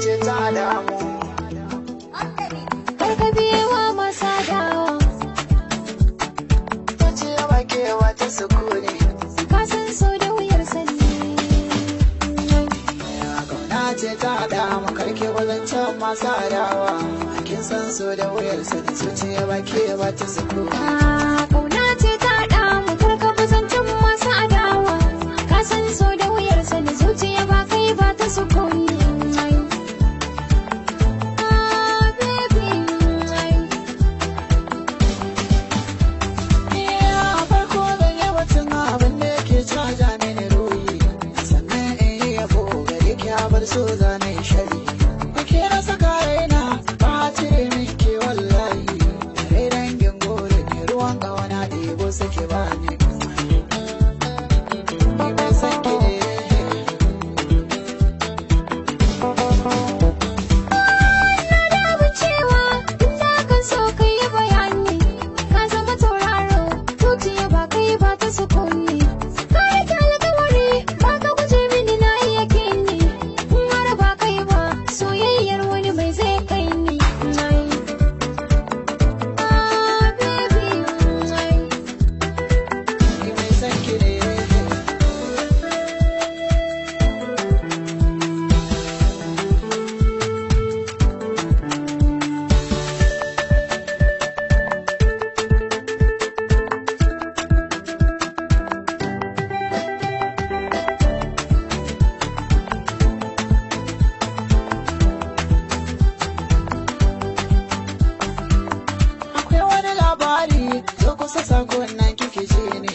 ce ta damu. Karka biyewa masa dawo. Zuciya ba kewa ta sukuni. Ka san so da wuyar sani. Kauna ce ta damu karke wazancen masu adawa. Kin san so da wuyar sani zuciya ba kewa ta sukuni. Kauna ce ta damu karka kusancin masu adawa. Ka san so da wuyar sani zuciya ba kai ba ta sukuni. So zane shari ake rasa kayana ba cire miki wallahi rai dangin gore ne ruwan kawana ɗebo sake ba ne mai san ki ne na damu cewa inda kan so ka yi bayani ka zama tauraro zuciya ba kai ba ta sukuni ka yi ta alkawari ba ka guje mini na iya kini soyayyar wani mai zai kai ni mai san ki ne zo kusa sakon nan kike ji ne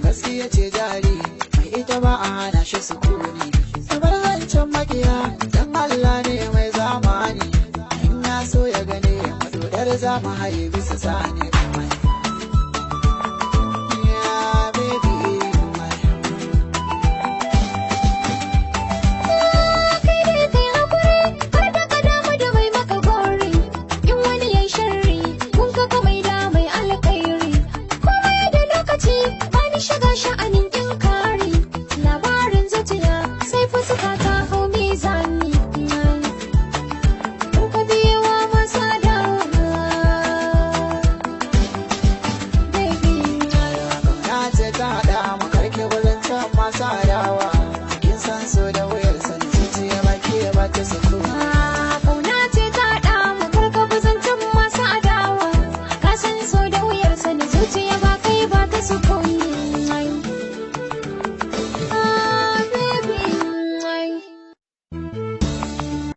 gaskiya ce jari mai ita ba a hana shi sukuni kamar zancen makiya dan Allah ne mai zamani in ya so ya gane madodar zama haibi